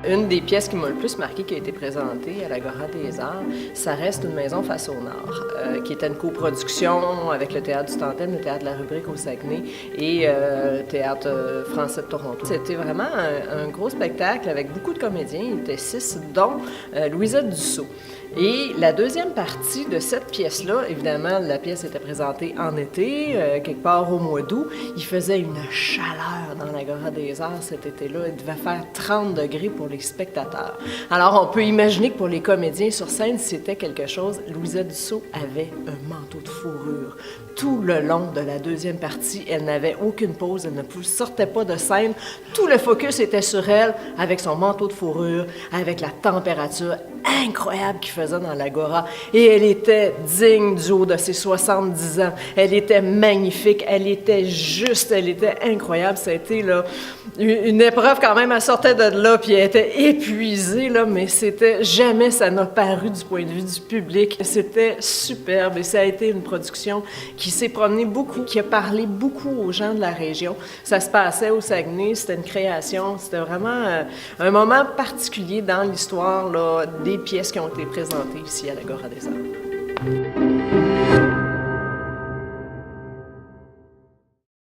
Une des pièces qui m'a le plus marqué qui a été présentée à l'Agora des Arts, ça reste Une maison face au nord, qui était une coproduction avec le Théâtre du Tantème, le Théâtre de la Rubrique au Saguenay et le Théâtre français de Toronto. C'était vraiment un gros spectacle avec beaucoup de comédiens, il était 6, dont Louisette Dussault. Et la deuxième partie de cette pièce-là, évidemment, la pièce était présentée en été, quelque part au mois d'août. Il faisait une chaleur dans l'Agora des Arts cet été-là. Il devait faire 30 degrés pour les spectateurs. Alors, on peut imaginer que pour les comédiens sur scène, c'était quelque chose. Louisette Dussault avait un manteau de fourrure. Tout le long de la deuxième partie, elle n'avait aucune pause, elle ne sortait pas de scène. Tout le focus était sur elle, avec son manteau de fourrure, avec la température incroyable qu'il faisait dans l'Agora. Et elle était digne du haut de ses 70 ans. Elle était magnifique, elle était juste, elle était incroyable. Ça a été là, une épreuve quand même. Elle sortait de là, puis elle était épuisée, là, mais c'était jamais ça n'a paru du point de vue du public. C'était superbe et ça a été une production qui s'est promenée beaucoup, qui a parlé beaucoup aux gens de la région. Ça se passait au Saguenay, c'était une création, c'était vraiment un moment particulier dans l'histoire là, des pièces qui ont été présentées ici à l'Agora des Arts.